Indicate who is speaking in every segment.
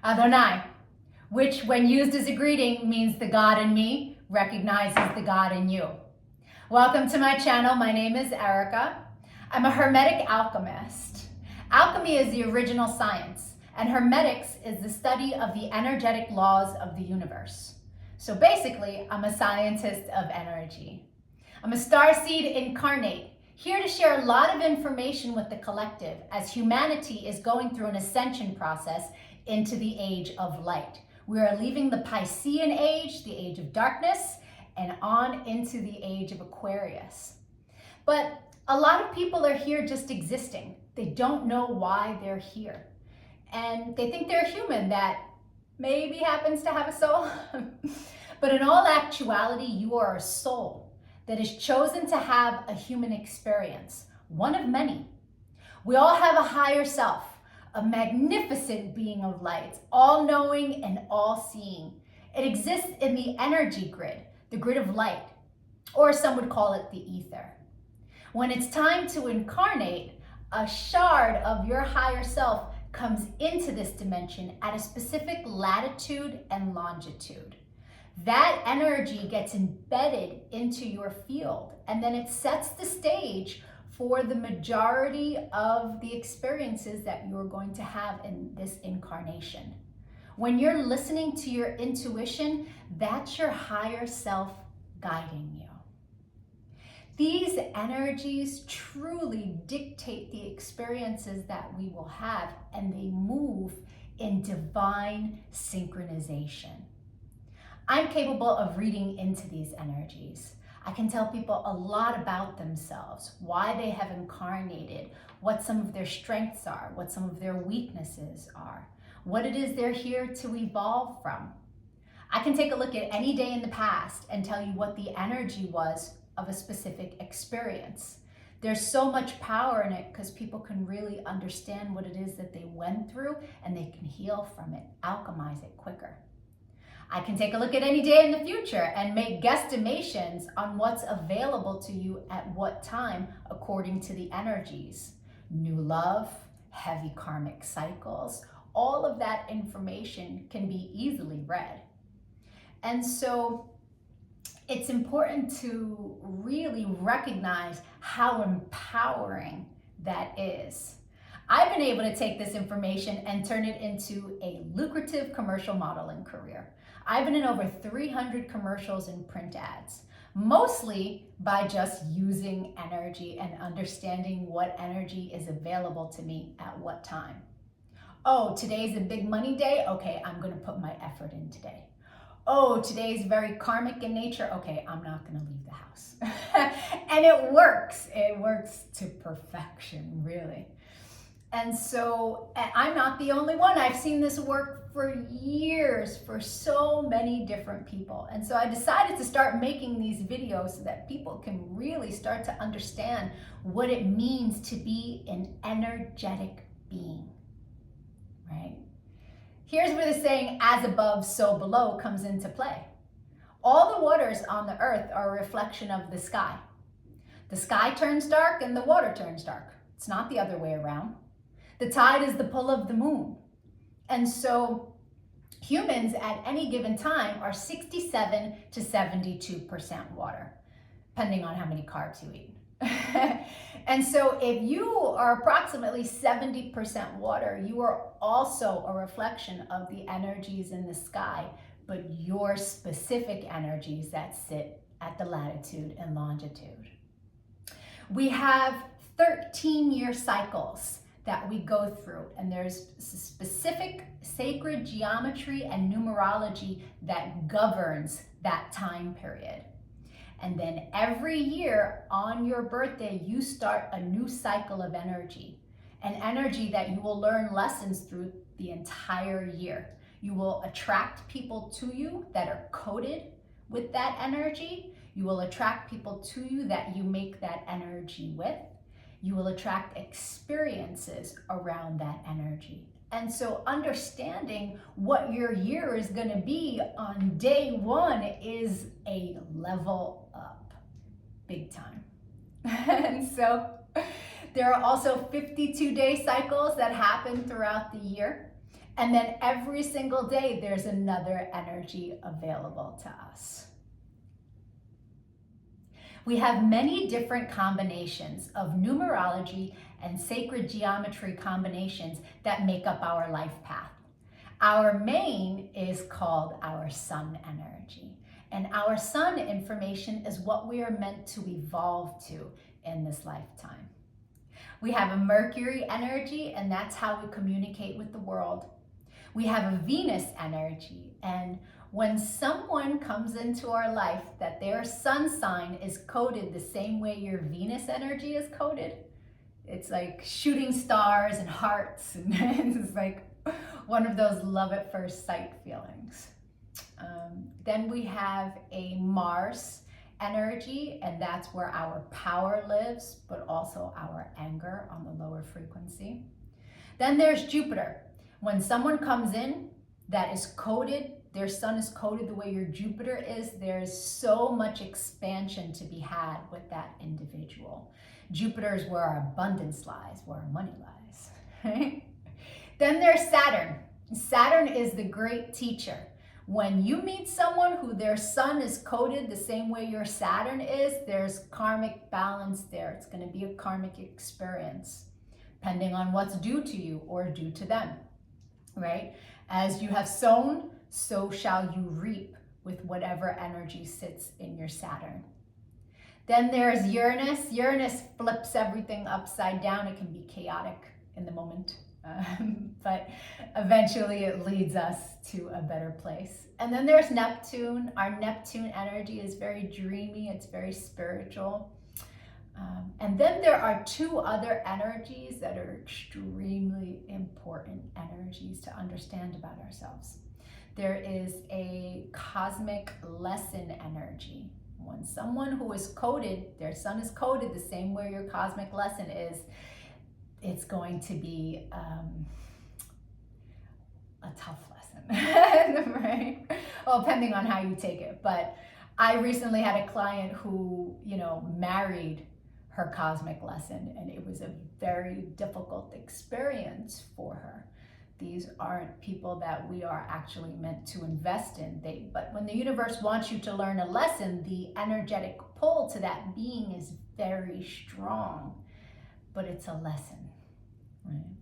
Speaker 1: Adonai, which when used as a greeting means the God in me recognizes the God in you. Welcome to my channel. My name is Erica. I'm a Hermetic alchemist. Alchemy is the original science, and Hermetics is the study of the energetic laws of the universe. So basically, I'm a scientist of energy. I'm a starseed incarnate, here to share a lot of information with the collective as humanity is going through an ascension process into the age of light. We are leaving the Piscean age, the age of darkness, and on into the age of Aquarius. But a lot of people are here just existing. They don't know why they're here. And they think they're a human that maybe happens to have a soul. But in all actuality, you are a soul that is chosen to have a human experience, one of many. We all have a higher self, a magnificent being of light, all-knowing and all-seeing. It exists in the energy grid, the grid of light, or some would call it the ether. When it's time to incarnate, a shard of your higher self comes into this dimension at a specific latitude and longitude. That energy gets embedded into your field, and then it sets the stage for the majority of the experiences that you're going to have in this incarnation. When you're listening to your intuition, that's your higher self guiding you. These energies truly dictate the experiences that we will have, and they move in divine synchronization. I'm capable of reading into these energies. I can tell people a lot about themselves, why they have incarnated, what some of their strengths are, what some of their weaknesses are, what it is they're here to evolve from. I can take a look at any day in the past and tell you what the energy was of a specific experience. There's so much power in it because people can really understand what it is that they went through, and they can heal from it, alchemize it quicker. I can take a look at any day in the future and make guesstimations on what's available to you at what time according to the energies. New love, heavy karmic cycles, all of that information can be easily read. And so it's important to really recognize how empowering that is. I've been able to take this information and turn it into a lucrative commercial modeling career. I've been in over 300 commercials and print ads, mostly by just using energy and understanding what energy is available to me at what time. Oh, today's a big money day? Okay, I'm gonna put my effort in today. Oh, today's very karmic in nature? Okay, I'm not gonna leave the house. And it works to perfection, really. And so I'm not the only one. I've seen this work for years for so many different people. And so I decided to start making these videos so that people can really start to understand what it means to be an energetic being, right? Here's where the saying, as above, so below, comes into play. All the waters on the earth are a reflection of the sky. The sky turns dark and the water turns dark. It's not the other way around. The tide is the pull of the moon. And so humans at any given time are 67 to 72% water, depending on how many carbs you eat. And so if you are approximately 70% water, you are also a reflection of the energies in the sky, but your specific energies that sit at the latitude and longitude. We have 13-year cycles that we go through, and there's specific sacred geometry and numerology that governs that time period. And then every year on your birthday, you start a new cycle of energy, an energy that you will learn lessons through the entire year. You will attract people to you that are coded with that energy. You will attract people to you that you make that energy with. You will attract experiences around that energy. And so understanding what your year is going to be on day one is a level up, big time. And so there are also 52-day cycles that happen throughout the year. And then every single day, there's another energy available to us. We have many different combinations of numerology and sacred geometry combinations that make up our life path. Our main is called our sun energy. And our sun information is what we are meant to evolve to in this lifetime. We have a Mercury energy, and that's how we communicate with the world. We have a Venus energy, and when someone comes into our life that their sun sign is coded the same way your Venus energy is coded, it's like shooting stars and hearts, and it's like one of those love at first sight feelings. Then we have a Mars energy, and that's where our power lives, but also our anger on the lower frequency. Then there's Jupiter. When someone comes in that is coded, their sun is coded the way your Jupiter is, there's so much expansion to be had with that individual. Jupiter is where our abundance lies, where our money lies, right? Then there's Saturn. Saturn is the great teacher. When you meet someone who their sun is coded the same way your Saturn is, there's karmic balance there. It's going to be a karmic experience, depending on what's due to you or due to them, right? As you have sown, so shall you reap with whatever energy sits in your Saturn. Then there's Uranus. Uranus flips everything upside down. It can be chaotic in the moment, but eventually it leads us to a better place. And then there's Neptune. Our Neptune energy is very dreamy. It's very spiritual. And then there are two other energies that are extremely important energies to understand about ourselves. There is a cosmic lesson energy. When someone who is coded, their sun is coded the same way your cosmic lesson is, it's going to be a tough lesson, right? Well, depending on how you take it. But I recently had a client who, married her cosmic lesson, and it was a very difficult experience for her. These aren't people that we are actually meant to invest in. But when the universe wants you to learn a lesson, the energetic pull to that being is very strong, but it's a lesson, right?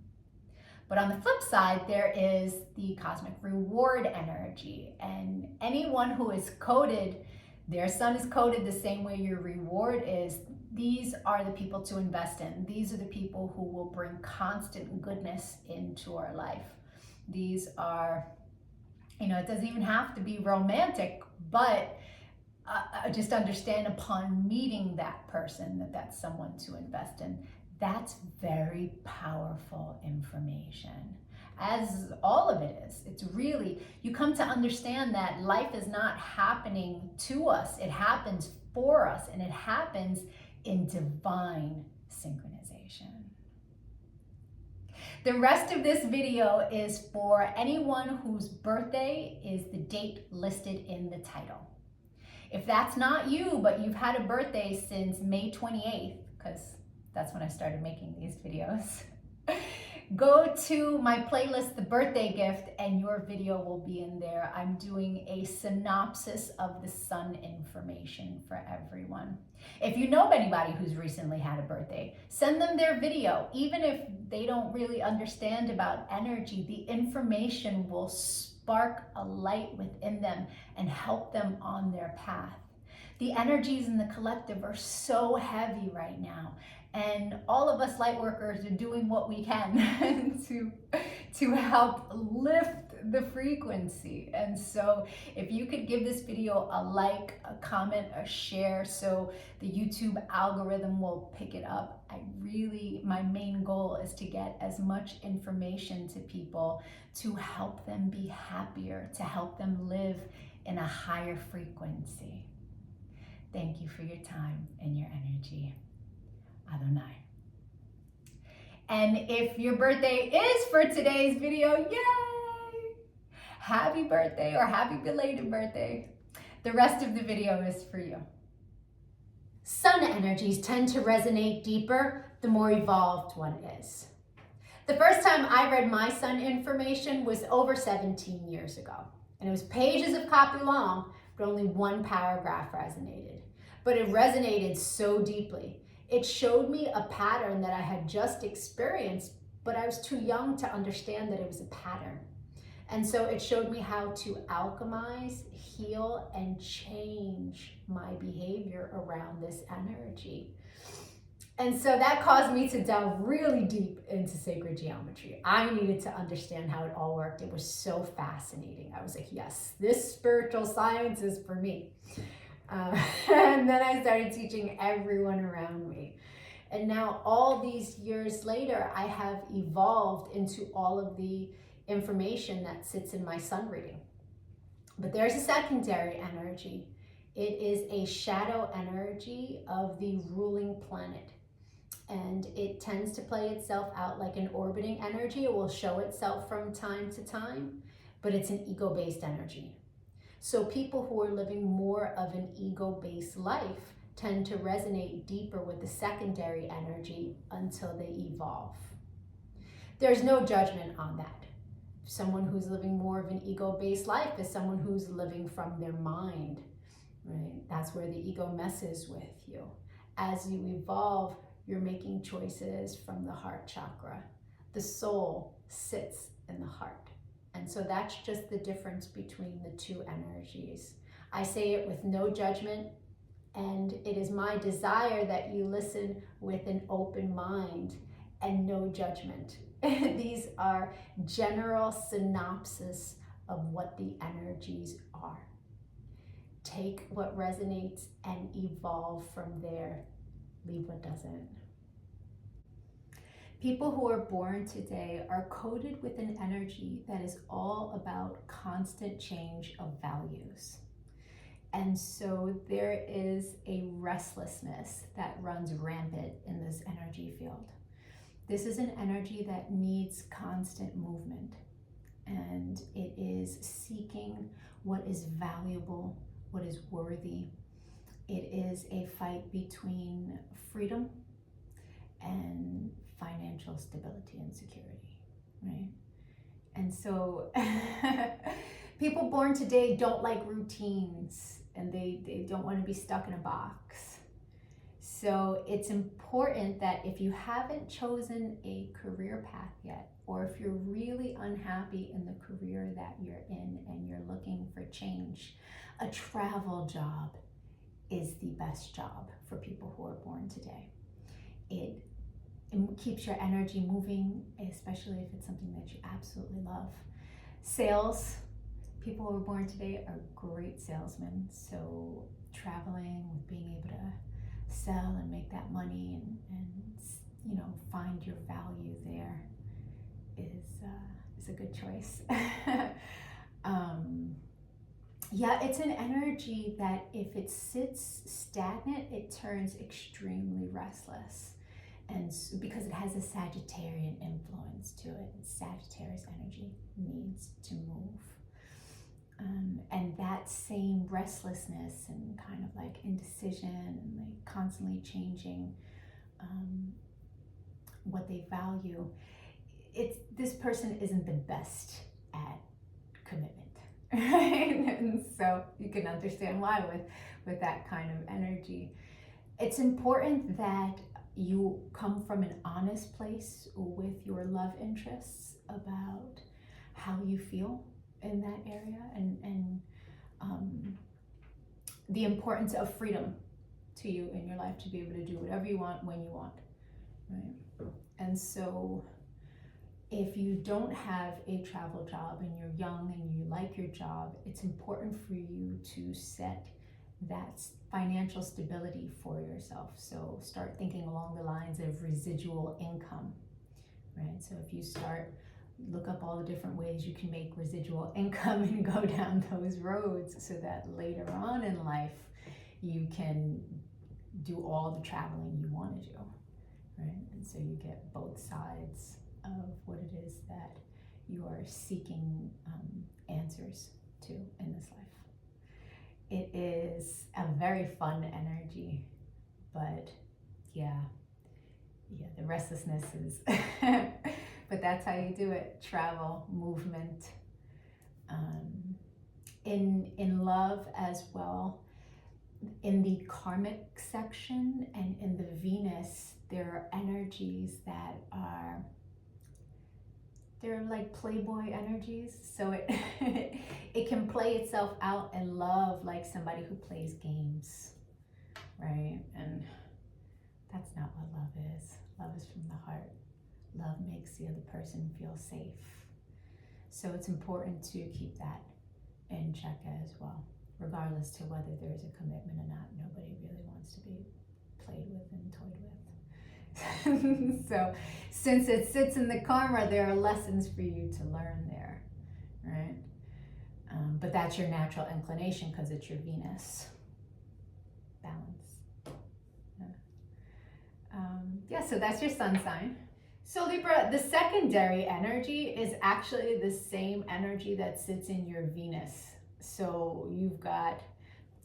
Speaker 1: But on the flip side, there is the cosmic reward energy, and anyone who is coded, their sun is coded the same way your reward is. These are the people to invest in. These are the people who will bring constant goodness into our life. These are, it doesn't even have to be romantic, but just understand upon meeting that person that that's someone to invest in. That's very powerful information, as all of it is. It's really, you come to understand that life is not happening to us. It happens for us, and it happens in divine synchronization. The rest of this video is for anyone whose birthday is the date listed in the title. If that's not you, but you've had a birthday since May 28th, because that's when I started making these videos, go to my playlist, The Birthday Gift, and your video will be in there. I'm doing a synopsis of the sun information for everyone. If you know anybody who's recently had a birthday, send them their video. Even if they don't really understand about energy, the information will spark a light within them and help them on their path. The energies in the collective are so heavy right now, and all of us light workers are doing what we can to help lift the frequency. And so if you could give this video a like, a comment, a share, so the YouTube algorithm will pick it up. My main goal is to get as much information to people to help them be happier, to help them live in a higher frequency. Thank you for your time and your energy. Adonai. And if your birthday is for today's video, yay! Happy birthday or happy belated birthday. The rest of the video is for you. Sun energies tend to resonate deeper the more evolved one is. The first time I read my sun information was over 17 years ago. And it was pages of copy long, but only one paragraph resonated. But it resonated so deeply. It showed me a pattern that I had just experienced, but I was too young to understand that it was a pattern. And so it showed me how to alchemize, heal, and change my behavior around this energy. And so that caused me to delve really deep into sacred geometry. I needed to understand how it all worked. It was so fascinating. I was like, yes, this spiritual science is for me. And then I started teaching everyone around me. And now all these years later, I have evolved into all of the information that sits in my sun reading. But there's a secondary energy. It is a shadow energy of the ruling planet. And it tends to play itself out like an orbiting energy. It will show itself from time to time, but it's an ego-based energy. So people who are living more of an ego-based life tend to resonate deeper with the secondary energy until they evolve. There's no judgment on that. Someone who's living more of an ego-based life is someone who's living from their mind, right? That's where the ego messes with you. As you evolve, you're making choices from the heart chakra. The soul sits in the heart. And so that's just the difference between the two energies. I say it with no judgment, and it is my desire that you listen with an open mind and no judgment. These are general synopsis of what the energies are. Take what resonates and evolve from there. Leave what doesn't. People who are born today are coded with an energy that is all about constant change of values. And so there is a restlessness that runs rampant in this energy field. This is an energy that needs constant movement, and it is seeking what is valuable, what is worthy. It is a fight between freedom and financial stability and security, right? And so people born today don't like routines, and they don't want to be stuck in a box. So it's important that if you haven't chosen a career path yet, or if you're really unhappy in the career that you're in and you're looking for change, a travel job is the best job for people who are born today. It keeps your energy moving, especially if it's something that you absolutely love. Sales, people who are born today are great salesmen. So traveling, being able to sell and make that money and you know, find your value there is a good choice. Yeah, it's an energy that if it sits stagnant, it turns extremely restless. And because it has a Sagittarian influence to it, Sagittarius energy needs to move. And that same restlessness and kind of like indecision and like constantly changing what they value, this person isn't the best at commitment. Right? And so you can understand why with that kind of energy. It's important that you come from an honest place with your love interests about how you feel in that area, and the importance of freedom to you in your life to be able to do whatever you want when you want, right? And so if you don't have a travel job and you're young and you like your job, it's important for you to set that financial stability for yourself. So start thinking along the lines of residual income, right? So if you look up all the different ways you can make residual income and go down those roads so that later on in life you can do all the traveling you want to do, right? And so you get both sides of what it is that you are seeking answers to in this life. It is a very fun energy, but yeah, the restlessness is but that's how you do it. Travel, movement. In love as well, in the karmic section and in the Venus, there are energies that are, they're like playboy energies. So it it can play itself out in love like somebody who plays games, right? And that's not what love is. Love is from the heart. Love makes the other person feel safe. So it's important to keep that in check as well, regardless to whether there's a commitment or not. Nobody really wants to be played with and toyed with. So since it sits in the karma, there are lessons for you to learn there, right? But that's your natural inclination because it's your Venus. Balance. Yeah, so that's your sun sign. So Libra, the secondary energy is actually the same energy that sits in your Venus. So you've got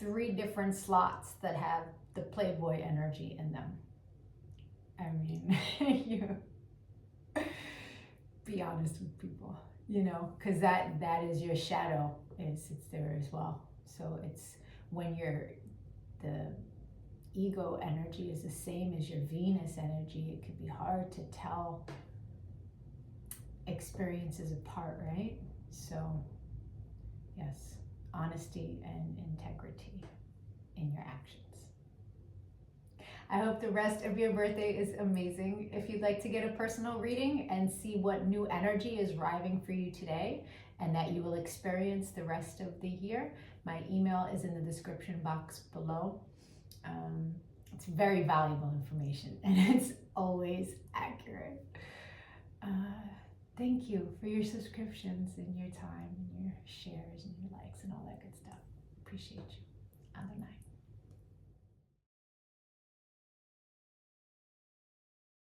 Speaker 1: 3 different slots that have the playboy energy in them. I mean, you be honest with people, you know, because that is your shadow, it's there as well. So it's when the ego energy is the same as your Venus energy, it could be hard to tell experiences apart, right? So yes, honesty and integrity in your actions. I hope the rest of your birthday is amazing. If you'd like to get a personal reading and see what new energy is arriving for you today and that you will experience the rest of the year, my email is in the description box below. It's very valuable information and it's always accurate. Thank you for your subscriptions and your time and your shares and your likes and all that good stuff. Appreciate it.